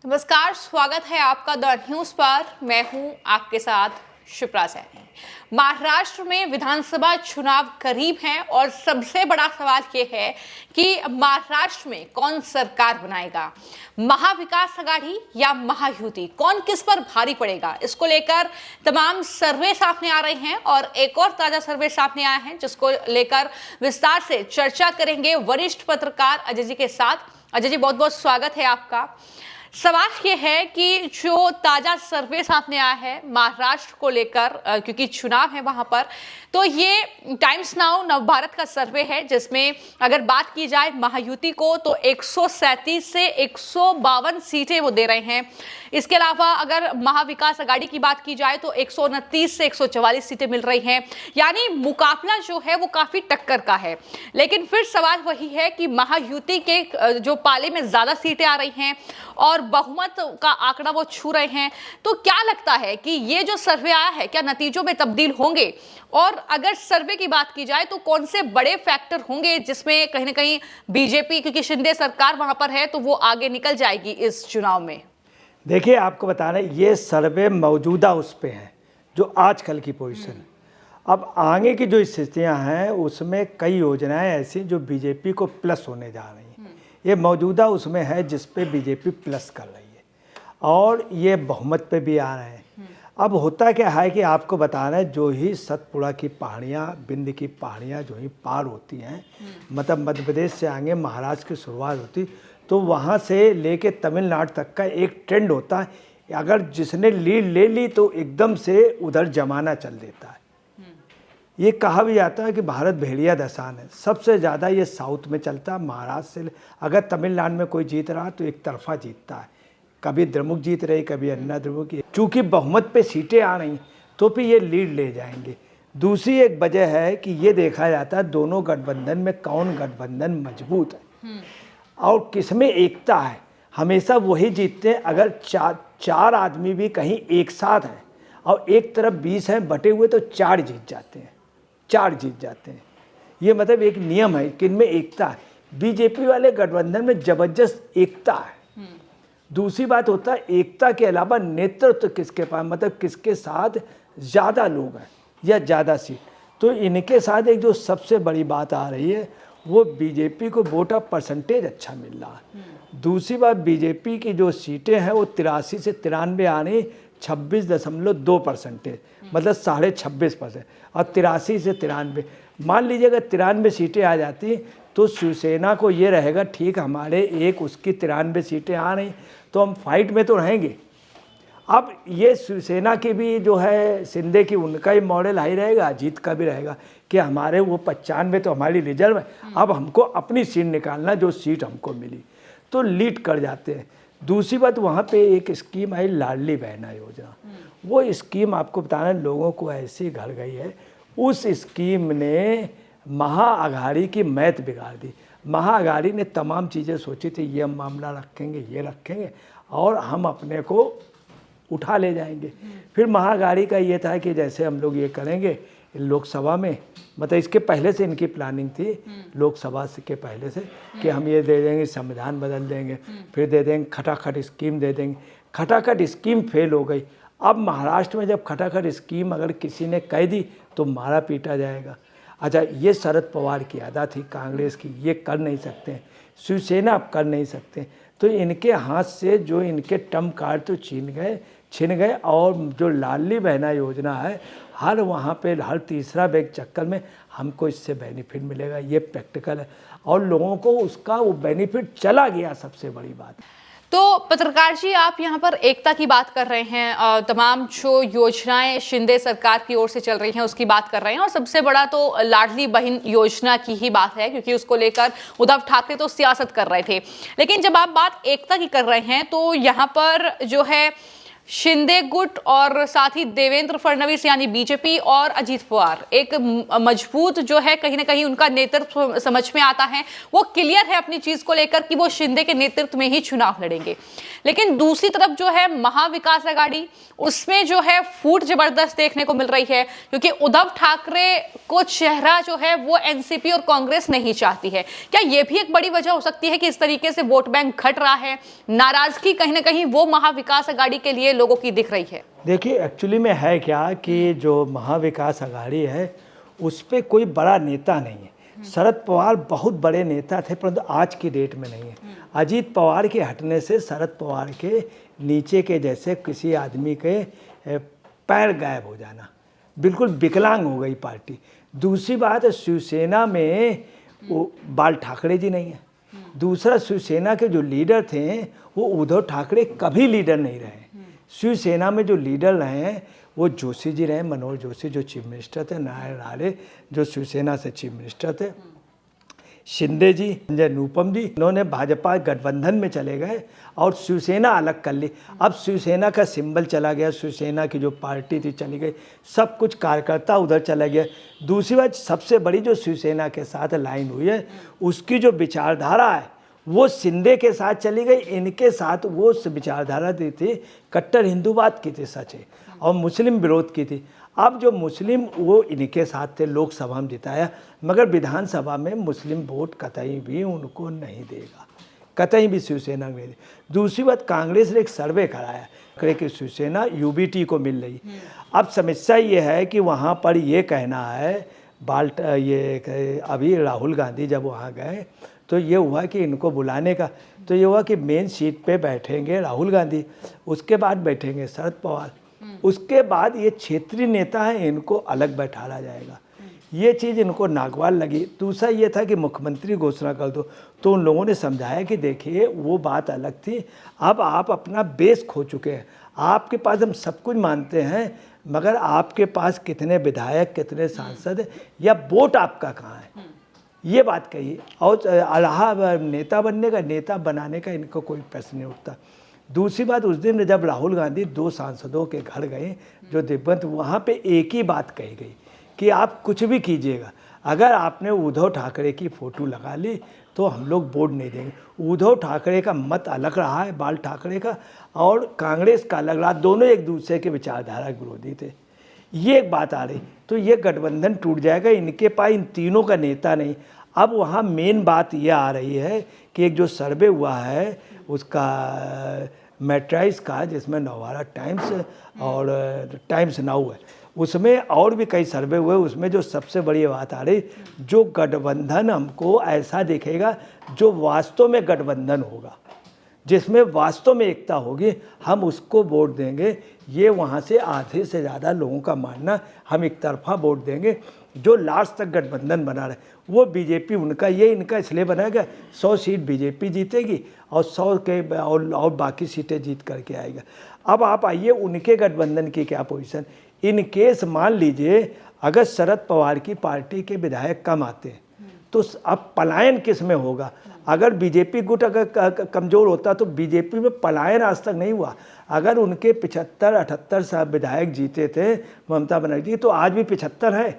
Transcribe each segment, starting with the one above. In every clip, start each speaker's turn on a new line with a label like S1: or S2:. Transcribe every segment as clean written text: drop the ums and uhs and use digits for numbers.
S1: नमस्कार, स्वागत है आपका द न्यूज पर। मैं हूं आपके साथ शिप्रा सैनी। महाराष्ट्र में विधानसभा चुनाव करीब हैं और सबसे बड़ा सवाल यह है कि महाराष्ट्र में कौन सरकार बनाएगा, महाविकास आघाड़ी या महायुति, कौन किस पर भारी पड़ेगा। इसको लेकर तमाम सर्वे सामने आ रहे हैं और एक और ताजा सर्वे सामने आया है जिसको लेकर विस्तार से चर्चा करेंगे वरिष्ठ पत्रकार अजय जी के साथ। अजय जी, बहुत बहुत स्वागत है आपका। सवाल ये है कि जो ताजा सर्वे सामने आया है महाराष्ट्र को लेकर, क्योंकि चुनाव है वहां पर, तो ये टाइम्स नाउ नवभारत का सर्वे है जिसमें अगर बात की जाए महायुति को तो 137 से 152 सीटें वो दे रहे हैं। इसके अलावा अगर महाविकास आघाड़ी की बात की जाए तो 129 से 144 सीटें मिल रही हैं, यानी मुकाबला जो है वो काफी टक्कर का है। लेकिन फिर सवाल वही है कि महायुति के जो पाले में ज्यादा सीटें आ रही हैं और बहुमत का आंकड़ा वो छू रहे हैं, तो क्या लगता है कि ये जो सर्वे आया है क्या नतीजों में तब्दील होंगे? और अगर सर्वे की बात की जाए तो कौन से बड़े फैक्टर होंगे जिसमें कहीं ना कहीं बीजेपी, क्योंकि शिंदे सरकार वहां पर है, तो वो आगे निकल जाएगी इस चुनाव में?
S2: देखिए, आपको बता रहे ये सर्वे मौजूदा उस पे है जो आजकल की पोजीशन है। अब आगे की जो स्थितियां हैं उसमें कई योजनाएं ऐसी जो बीजेपी को प्लस होने जा रही हैं। ये मौजूदा उसमें है जिस पे बीजेपी प्लस कर रही है और ये बहुमत पे भी आ रहे हैं। अब होता क्या है कि आपको बता रहे हैं, जो ही सतपुड़ा की पहाड़ियाँ, बिंद की पहाड़ियाँ जो ही पार होती हैं, मतलब मध्य प्रदेश से आगे महाराष्ट्र की शुरुआत होती, तो वहाँ से लेके तमिलनाडु तक का एक ट्रेंड होता है। अगर जिसने लीड ले ली तो एकदम से उधर जमाना चल देता है। ये कहा भी जाता है कि भारत भेड़िया दसान है। सबसे ज़्यादा ये साउथ में चलता है, महाराष्ट्र से। अगर तमिलनाडु में कोई जीत रहा तो एक तरफा जीतता है, कभी द्रमुक जीत रही, कभी अन्ना द्रमुक। चूँकि बहुमत पे सीटें आ रही तो फिर ये लीड ले जाएंगे। दूसरी एक वजह है कि ये देखा जाता है दोनों गठबंधन में कौन गठबंधन मजबूत है और किसमें एकता है। हमेशा वही जीतते हैं अगर चार आदमी भी कहीं एक साथ हैं और एक तरफ 20 हैं बटे हुए तो 4 जीत जाते हैं, 4 जीत जाते हैं। ये मतलब एक नियम है कि इनमें एकता है। बीजेपी वाले गठबंधन में जबरदस्त एकता है। दूसरी बात होता है एकता के अलावा नेतृत्व किसके पास, मतलब किसके साथ ज़्यादा लोग हैं या ज़्यादा सीट। तो इनके साथ एक जो सबसे बड़ी बात आ रही है वो बीजेपी को वोट ऑफ परसेंटेज अच्छा मिल रहा है। दूसरी बात, बीजेपी की जो सीटें हैं वो 83 से 93 आ रही, 26.2%, मतलब 26.5%। और 83 से 93, मान लीजिए अगर 93 सीटें आ जाती तो शिवसेना को ये रहेगा ठीक, हमारे एक उसकी 93 सीटें आ रही तो हम फाइट में तो रहेंगे। अब ये शिवसेना की भी जो है शिंदे की, उनका ही मॉडल हाई रहेगा, अजीत का भी रहेगा कि हमारे वो 95 तो हमारी रिजर्व है, अब हमको अपनी सीट निकालना, जो सीट हमको मिली, तो लीड कर जाते हैं। दूसरी बात, वहाँ पे एक स्कीम आई लाडली बहना योजना। वो स्कीम आपको बताना लोगों को ऐसी घर गई है, उस स्कीम ने महाआघाड़ी की मैथ बिगाड़ दी। महाआघाड़ी ने तमाम चीज़ें सोची थी, ये मामला रखेंगे, ये रखेंगे और हम अपने को उठा ले जाएंगे। फिर महाआघाड़ी का ये था कि जैसे हम लोग ये करेंगे लोकसभा में, मतलब इसके पहले से इनकी प्लानिंग थी, लोकसभा के पहले से, कि हम ये दे देंगे, संविधान बदल देंगे, फिर दे देंगे खटाखट स्कीम दे देंगे। खटाखट स्कीम फेल हो गई। अब महाराष्ट्र में जब खटाखट स्कीम अगर किसी ने कह दी तो मारा पीटा जाएगा। अच्छा, ये शरद पवार की आदत थी कांग्रेस की, ये कर नहीं सकते, शिवसेना अब कर नहीं सकते। तो इनके हाथ से जो इनके टर्म कार्ड तो छिन गए और जो लाडली बहना योजना है, हर वहाँ पे हर तीसरा बैग चक्कर में हमको इससे बेनिफिट मिलेगा, ये प्रैक्टिकल है और लोगों को उसका वो बेनिफिट चला गया। सबसे बड़ी बात
S1: तो पत्रकार जी, आप यहाँ पर एकता की बात कर रहे हैं, तमाम जो योजनाएं शिंदे सरकार की ओर से चल रही हैं उसकी बात कर रहे हैं और सबसे बड़ा तो लाडली बहन योजना की ही बात है, क्योंकि उसको लेकर उद्धव ठाकरे तो सियासत कर रहे थे। लेकिन जब आप बात एकता की कर रहे हैं तो यहाँ पर जो है शिंदे गुट और साथ ही देवेंद्र फडणवीस यानी बीजेपी और अजीत पवार एक मजबूत जो है कहीं ना कहीं उनका नेतृत्व समझ में आता है, वो क्लियर है अपनी चीज को लेकर कि वो शिंदे के नेतृत्व में ही चुनाव लड़ेंगे। लेकिन दूसरी तरफ जो है महाविकास आघाड़ी, उसमें जो है फूट जबरदस्त देखने को मिल रही है, क्योंकि उद्धव ठाकरे को चेहरा जो है वो एनसीपी और कांग्रेस नहीं चाहती है। क्या ये भी एक बड़ी वजह हो सकती है कि इस तरीके से वोट बैंक घट रहा है, नाराजगी कहीं ना कहीं वो महाविकास आघाड़ी के लिए लोगों की दिख रही है?
S2: देखिए, एक्चुअली में है क्या कि जो महाविकास आघाड़ी है उस पर कोई बड़ा नेता नहीं है। शरद पवार बहुत बड़े नेता थे, परंतु आज की डेट में नहीं है। अजीत पवार के हटने से शरद पवार के नीचे के जैसे किसी आदमी के पैर गायब हो जाना, बिल्कुल विकलांग हो गई पार्टी। दूसरी बात, शिवसेना में वो बाल ठाकरे जी नहीं है। दूसरा, शिवसेना के जो लीडर थे वो उद्धव ठाकरे कभी लीडर नहीं रहे। शिवसेना में जो लीडर रहे हैं वो जोशी जी रहे, मनोहर जोशी जो चीफ मिनिस्टर थे, नारायण राणे जो शिवसेना से चीफ मिनिस्टर थे, शिंदे जी, संजय रूपम जी, इन्होंने भाजपा गठबंधन में चले गए और शिवसेना अलग कर ली। अब शिवसेना का सिंबल चला गया, शिवसेना की जो पार्टी थी चली गई, सब कुछ कार्यकर्ता उधर चला गया। दूसरी बात, सबसे बड़ी जो शिवसेना के साथ लाइन हुई है उसकी जो विचारधारा है वो शिंदे के साथ चली गई। इनके साथ वो विचारधारा दी थी कट्टर हिंदूवाद की थी, सच है, और मुस्लिम विरोध की थी। अब जो मुस्लिम वो इनके साथ थे, लोकसभा में जिताया, मगर विधानसभा में मुस्लिम वोट कतई भी उनको नहीं देगा, कतई भी शिवसेना में नहीं। दूसरी बात, कांग्रेस ने एक सर्वे कराया कि शिवसेना यूबीटी को मिल रही। अब समस्या ये है कि वहाँ पर ये कहना है ये अभी राहुल गांधी जब वहाँ गए तो ये हुआ कि इनको बुलाने का, तो ये हुआ कि मेन सीट पे बैठेंगे राहुल गांधी, उसके बाद बैठेंगे शरद पवार, उसके बाद ये क्षेत्रीय नेता हैं इनको अलग बैठाया जाएगा। ये चीज़ इनको नागवार लगी। दूसरा ये था कि मुख्यमंत्री घोषणा कर दो, तो उन लोगों ने समझाया कि देखिए वो बात अलग थी, अब आप अपना बेस खो चुके हैं। आपके पास हम सब कुछ मानते हैं, मगर आपके पास कितने विधायक, कितने सांसद या वोट आपका कहाँ है, ये बात कही। और रहा नेता बनने का, नेता बनाने का इनको कोई प्रश्न नहीं उठता। दूसरी बात, उस दिन जब राहुल गांधी 2 सांसदों के घर गए जो दिग्गज, वहाँ पे एक ही बात कही गई कि आप कुछ भी कीजिएगा, अगर आपने उद्धव ठाकरे की फ़ोटो लगा ली तो हम लोग वोट नहीं देंगे। उद्धव ठाकरे का मत अलग रहा है, बाल ठाकरे का, और कांग्रेस का अलग रहा, दोनों एक दूसरे के विचारधारा के विरोधी थे। ये एक बात आ रही, तो ये गठबंधन टूट जाएगा। इनके पास इन तीनों का नेता नहीं। अब वहाँ मेन बात ये आ रही है कि एक जो सर्वे हुआ है उसका मैट्राइस का, जिसमें नवभारत टाइम्स और टाइम्स नाउ है, उसमें और भी कई सर्वे हुए, उसमें जो सबसे बड़ी बात आ रही, जो गठबंधन हमको ऐसा दिखेगा जो वास्तव में गठबंधन होगा, जिसमें वास्तव में एकता होगी, हम उसको वोट देंगे। ये वहाँ से आधे से ज़्यादा लोगों का मानना, हम एक तरफा वोट देंगे। जो लास्ट तक गठबंधन बना रहे वो बीजेपी, उनका ये इनका इसलिए बनाएगा 100 सीट बीजेपी जीतेगी और 100 के और बाकी सीटें जीत करके आएगा। अब आप आइए उनके गठबंधन की क्या पोजीशन। इन केस मान लीजिए अगर शरद पवार की पार्टी के विधायक कम आते हैं तो अब पलायन किस में होगा। अगर बीजेपी गुट अगर कमज़ोर होता तो बीजेपी में पलायन आज तक नहीं हुआ। अगर उनके 75-78 विधायक जीते थे ममता बनर्जी, तो आज भी 75 है,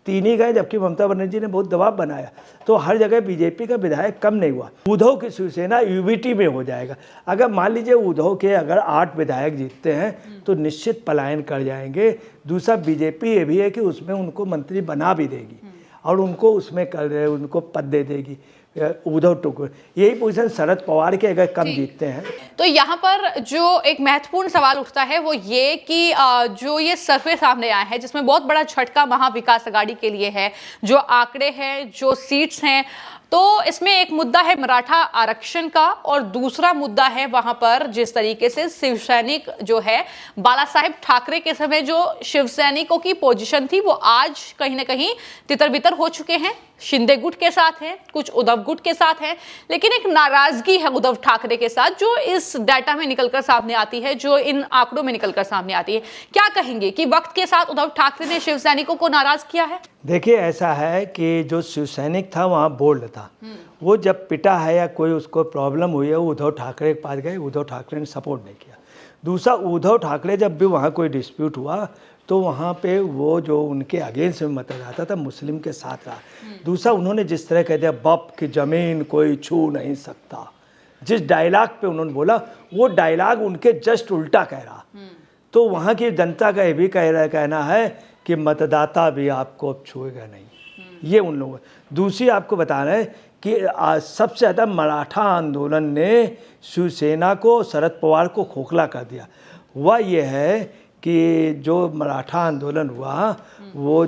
S2: 3 ही गए, जबकि ममता बनर्जी ने बहुत दबाव बनाया, तो हर जगह बीजेपी का विधायक कम नहीं हुआ। उद्धव की शिवसेना यूबीटी में हो जाएगा। अगर मान लीजिए उद्धव के अगर 8 विधायक जीतते हैं तो निश्चित पलायन कर जाएंगे। दूसरा, बीजेपी ये भी है कि उसमें उनको मंत्री बना भी देगी और उनको उसमें उनको पद दे देगी उद्धव टुकुर। यही पोजीशन शरद पवार के अगर कम जीतते हैं।
S1: तो यहाँ पर जो एक महत्वपूर्ण सवाल उठता है वो ये कि जो ये सर्वे सामने आया है जिसमें बहुत बड़ा झटका महाविकास आघाड़ी के लिए है, जो आंकड़े हैं, जो सीट्स हैं, तो इसमें एक मुद्दा है मराठा आरक्षण का और दूसरा मुद्दा है वहां पर जिस तरीके से शिवसैनिक जो है बाला साहेब ठाकरे के समय जो शिवसैनिकों की पोजीशन थी वो आज कहीं ना कहीं तितर बितर हो चुके हैं। शिंदे गुट के साथ हैं, कुछ उद्धव गुट के साथ हैं, लेकिन एक नाराजगी है उद्धव ठाकरे के साथ जो इस डाटा में निकलकर सामने आती है, जो इन आंकड़ों में निकलकर सामने आती है। क्या कहेंगे कि वक्त के साथ उद्धव ठाकरे ने शिवसैनिकों को नाराज किया है?
S2: देखिए, ऐसा है कि जो शिवसैनिक था वहाँ बोल्ड था, वो जब पिटा है या कोई उसको प्रॉब्लम हुई है वो उद्धव ठाकरे के पास गए, उद्धव ठाकरे ने सपोर्ट नहीं किया। दूसरा, उद्धव ठाकरे जब भी वहाँ कोई डिस्प्यूट हुआ तो वहाँ पे वो जो उनके अगेंस्ट में मतदाता था मुस्लिम के साथ रहा। दूसरा, उन्होंने जिस तरह कह दिया बाप की ज़मीन कोई छू नहीं सकता, जिस डायलॉग पे उन्होंने बोला वो डायलॉग उनके जस्ट उल्टा कह रहा। तो वहाँ की जनता का ये भी कहना है कि मतदाता भी आपको अब छुएगा नहीं, ये उन लोगों। दूसरी आपको बता रहे हैं कि सबसे ज़्यादा मराठा आंदोलन ने शिवसेना को, शरद पवार को खोखला कर दिया। वह ये है कि जो मराठा आंदोलन हुआ वो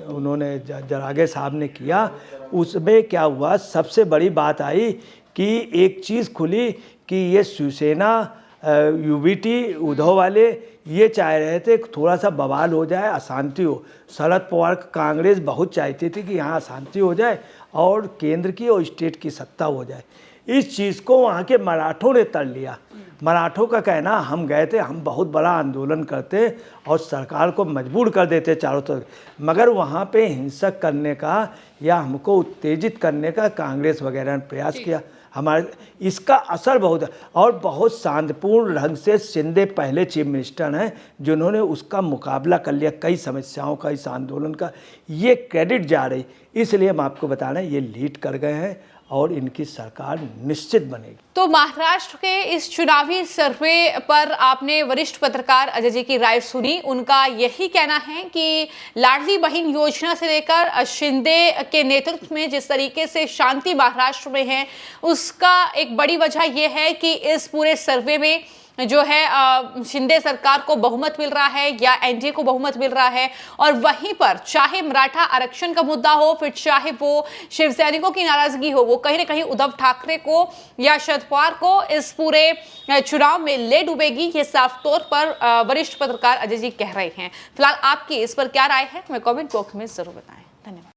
S2: उन्होंने जरागे साहब ने किया, उसमें क्या हुआ, सबसे बड़ी बात आई कि एक चीज़ खुली कि ये शिवसेना यूबीटी उद्धव वाले ये चाह रहे थे कि थोड़ा सा बवाल हो जाए, अशांति हो। शरद पवार कांग्रेस बहुत चाहती थी कि यहाँ अशांति हो जाए और केंद्र की और स्टेट की सत्ता हो जाए। इस चीज़ को वहाँ के मराठों ने तर लिया। मराठों का कहना, हम गए थे, हम बहुत बड़ा आंदोलन करते और सरकार को मजबूर कर देते चारों तरफ, मगर वहाँ पे हिंसक करने का या हमको उत्तेजित करने का कांग्रेस वगैरह ने प्रयास किया। हमारे इसका असर बहुत है और बहुत शांतिपूर्ण ढंग से शिंदे पहले चीफ मिनिस्टर हैं जिन्होंने उसका मुकाबला कर लिया, कई समस्याओं का, इस आंदोलन का ये क्रेडिट जा रही। इसलिए हम आपको बता रहे हैं ये लीड कर गए हैं और इनकी सरकार निश्चित बनेगी।
S1: तो महाराष्ट्र के इस चुनावी सर्वे पर आपने वरिष्ठ पत्रकार अजय जी की राय सुनी। उनका यही कहना है कि लाडली बहन योजना से लेकर शिंदे के नेतृत्व में जिस तरीके से शांति महाराष्ट्र में है, उसका एक बड़ी वजह यह है कि इस पूरे सर्वे में जो है शिंदे सरकार को बहुमत मिल रहा है या एनडीए को बहुमत मिल रहा है। और वहीं पर चाहे मराठा आरक्षण का मुद्दा हो, फिर चाहे वो शिव सैनिकों की नाराजगी हो, वो कहीं ना कहीं उद्धव ठाकरे को या शरद पवार को इस पूरे चुनाव में ले डूबेगी, ये साफ तौर पर वरिष्ठ पत्रकार अजय जी कह रहे हैं। फिलहाल आपकी इस पर क्या राय है, हमें कमेंट बॉक्स में जरूर बताएं। धन्यवाद।